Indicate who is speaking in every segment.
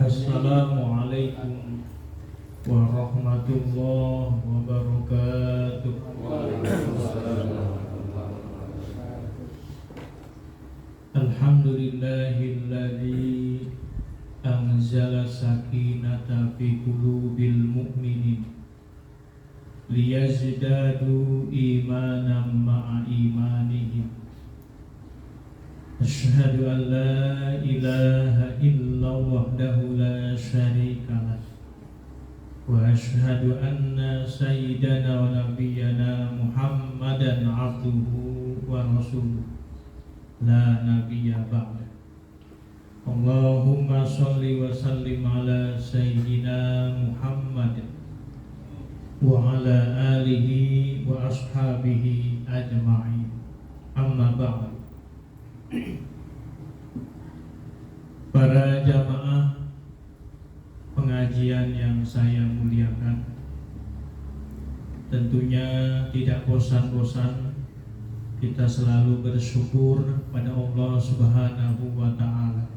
Speaker 1: Assalamualaikum warahmatullahi wabarakatuh. Alhamdulillahilladzi anzala sakinata fi qulubil mu'minin liyazdadu imanan ma'a imanihim. Asyhadu an la ilaha illallah wahdahu la syarika lah wa asyhadu anna sayyidana wa nabiyyana Muhammadan abduhu wa rasuluh la nabiyya ba'da. Allahumma sholli wa sallim ala sayyidina Muhammad wa ala alihi wa ashabihi ajma'in. Amma ba'd. Para jamaah pengajian yang saya muliakan, tentunya tidak bosan-bosan kita selalu bersyukur pada Allah Subhanahu wa Ta'ala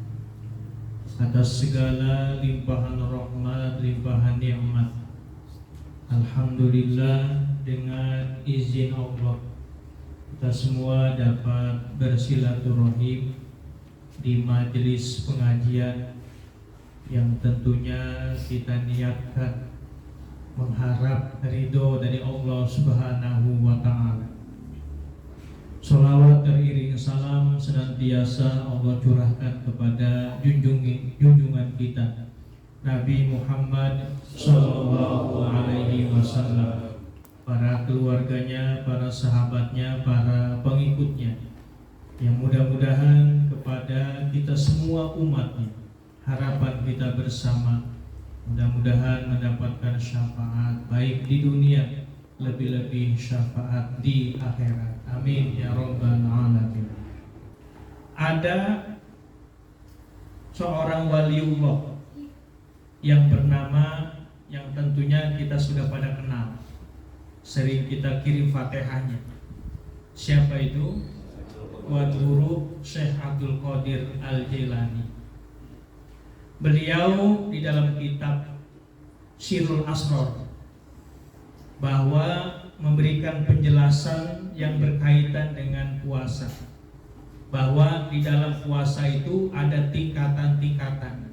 Speaker 1: atas segala limpahan rahmat, limpahan nikmat. Alhamdulillah, dengan izin Allah kita semua dapat bersilaturahim di majelis pengajian yang tentunya kita niatkan mengharap ridho dari Allah Subhanahu wa Ta'ala. Sholawat teriring salam senantiasa Allah curahkan kepada junjungan kita Nabi Muhammad Sallallahu Alaihi Wasallam, para keluarganya, para sahabatnya, para pengikutnya, yang mudah-mudahan kepada kita semua umatnya, harapan kita bersama mudah-mudahan mendapatkan syafaat baik di dunia, lebih-lebih syafaat di akhirat. Amin ya rabbal alamin. Ada seorang waliullah yang bernama, yang tentunya kita sudah pada kenal, sering kita kirim Fatihahnya. Siapa itu? Guru Syekh Abdul Qadir Al-Jailani. Beliau di dalam kitab Sirrul Asrar bahwa memberikan penjelasan yang berkaitan dengan puasa, bahwa di dalam puasa itu ada tingkatan-tingkatan.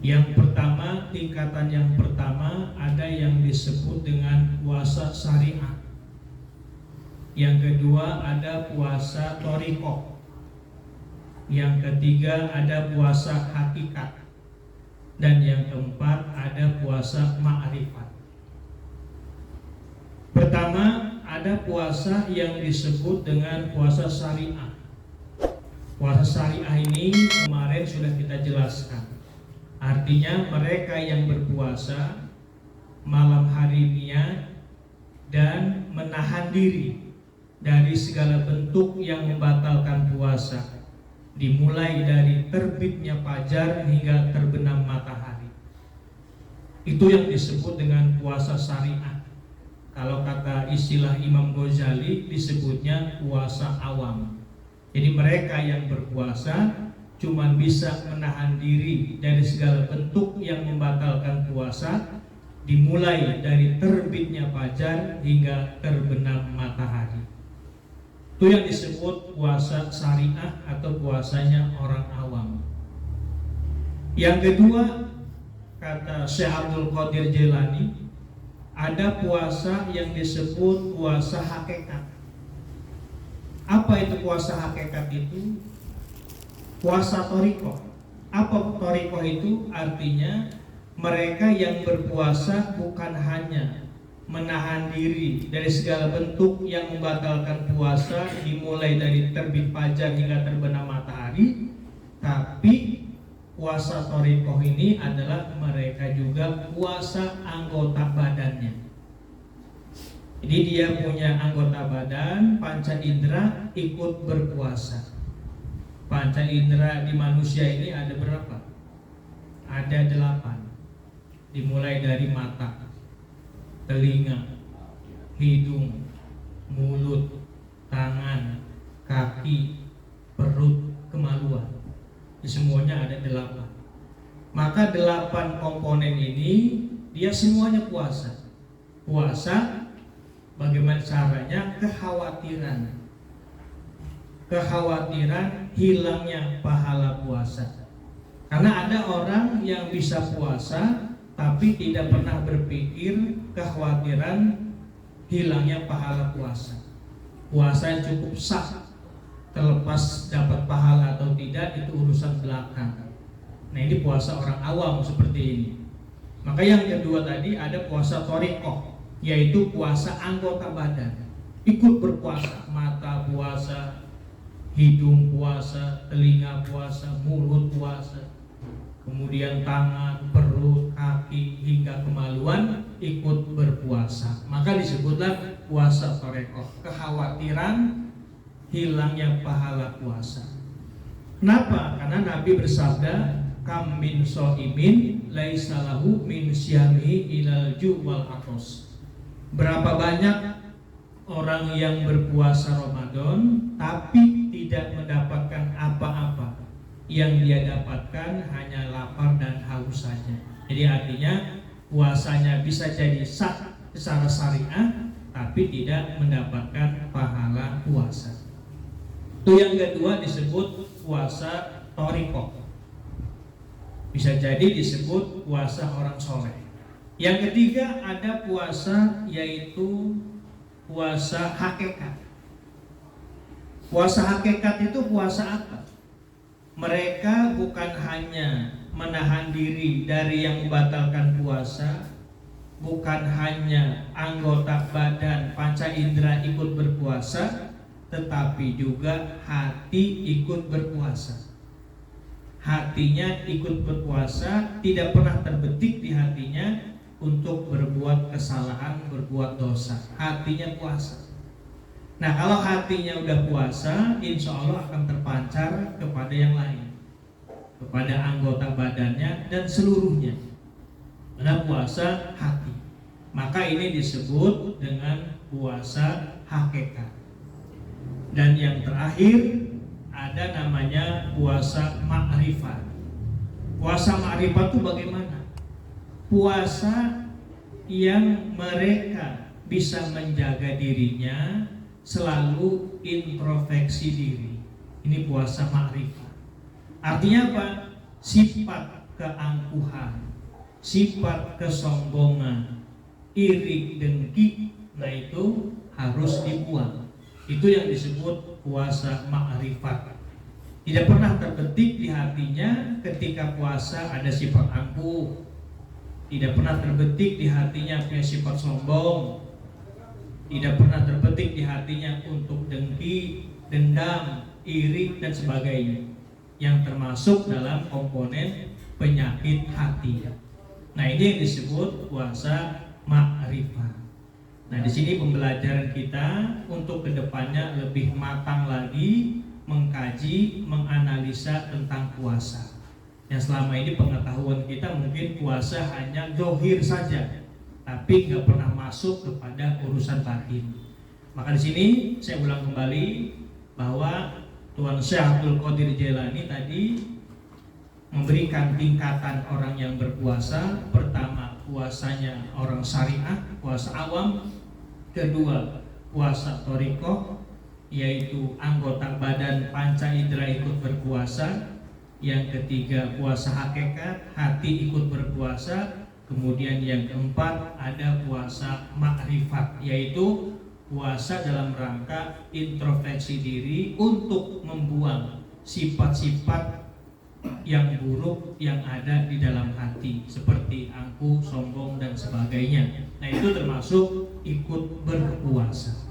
Speaker 1: Yang pertama, tingkatan yang pertama ada yang disebut dengan puasa syariah. Yang kedua ada puasa thariqah. Yang ketiga ada puasa hakikat. Dan yang keempat ada puasa ma'rifat. Pertama ada puasa yang disebut dengan puasa syariah. Puasa syariah ini kemarin sudah kita jelaskan. Artinya mereka yang berpuasa malam hari niat dan menahan diri dari segala bentuk yang membatalkan puasa, dimulai dari terbitnya fajar hingga terbenam matahari. Itu yang disebut dengan puasa syariah. Kalau kata istilah Imam Ghazali disebutnya puasa awam. Jadi mereka yang berpuasa cuma bisa menahan diri dari segala bentuk yang membatalkan puasa, dimulai dari terbitnya fajar hingga terbenam matahari. Itu yang disebut puasa syariah atau puasanya orang awam. Yang kedua, kata Syekh Abdul Qadir Jailani, ada puasa yang disebut puasa hakikat. Apa itu puasa hakikat itu? Puasa thariqah. Apa thariqah itu? Artinya mereka yang berpuasa bukan hanya menahan diri dari segala bentuk yang membatalkan puasa, dimulai dari terbit fajar hingga terbenam matahari, tapi puasa thariqah ini adalah mereka juga puasa anggota badannya. Jadi dia punya anggota badan, panca indera ikut berpuasa. Panca indera di manusia ini ada berapa? Ada 8. Dimulai dari mata, telinga, hidung, mulut, tangan, kaki, perut, kemaluan. Semuanya ada 8. Maka 8 komponen ini dia semuanya puasa. Puasa bagaimana caranya? Kekhawatiran hilangnya pahala puasa. Karena ada orang yang bisa puasa tapi tidak pernah berpikir kekhawatiran hilangnya pahala puasa. Puasa yang cukup sah, terlepas dapat pahala atau tidak itu urusan belakang. Nah, ini puasa orang awam seperti ini. Maka yang kedua tadi ada puasa thariqah, yaitu puasa anggota badan. Ikut berpuasa, mata puasa, hidung puasa, telinga puasa, mulut puasa, kemudian tangan, perut, kaki, hingga kemaluan ikut berpuasa. Maka disebutlah puasa thariqah, kekhawatiran hilangnya pahala puasa. Kenapa? Karena Nabi bersabda, kam min shaimin laisa lahu min syamihi ilal ju' wal atos. Berapa banyak orang yang berpuasa Ramadan tapi tidak mendapatkan apa-apa. Yang dia dapatkan hanya lapar dan haus saja. Jadi artinya puasanya bisa jadi sah secara syariah tapi tidak mendapatkan pahala puasa. Itu yang kedua disebut puasa thariqah. Bisa jadi disebut puasa orang soleh. Yang ketiga ada puasa yaitu puasa hakikat. Puasa hakikat itu puasa apa? Mereka bukan hanya menahan diri dari yang membatalkan puasa, bukan hanya anggota badan panca indera ikut berpuasa, tetapi juga hati ikut berpuasa. Hatinya ikut berpuasa, tidak pernah terbetik di hatinya untuk berbuat kesalahan, berbuat dosa. Hatinya puasa. Nah, kalau hatinya udah puasa, insya Allah akan terpancar kepada yang lain, kepada anggota badannya dan seluruhnya. Karena puasa hati. Maka ini disebut dengan puasa hakikat. Dan yang terakhir ada namanya puasa ma'rifat. Puasa ma'rifat itu bagaimana? Puasa yang mereka bisa menjaga dirinya, selalu introspeksi diri. Ini puasa ma'rifat. Artinya apa? Sifat keangkuhan, sifat kesombongan, iri dengki, nah itu harus dibuang. Itu yang disebut puasa ma'rifat. Tidak pernah terbetik di hatinya ketika puasa ada sifat angkuh. Tidak pernah terbetik di hatinya punya sifat sombong. Tidak pernah terbetik di hatinya untuk dengki, dendam, iri dan sebagainya, yang termasuk dalam komponen penyakit hati. Nah, ini yang disebut puasa ma'rifat. Nah, di sini pembelajaran kita untuk kedepannya lebih matang lagi mengkaji, menganalisa tentang puasa. Yang selama ini pengetahuan kita mungkin puasa hanya zahir saja, tapi nggak pernah masuk kepada urusan batin. Maka di sini saya ulang kembali bahwa Tuan Syekh Abdul Qadir Jailani tadi memberikan tingkatan orang yang berpuasa. Pertama, puasanya orang syariah, puasa awam. Kedua, puasa thariqah, yaitu anggota badan panca indera ikut berpuasa. Yang ketiga, puasa hakikat, hati ikut berpuasa. Kemudian yang keempat ada puasa ma'rifat, yaitu puasa dalam rangka introspeksi diri untuk membuang sifat-sifat yang buruk yang ada di dalam hati, seperti angkuh, sombong dan sebagainya. Nah, itu termasuk ikut berpuasa.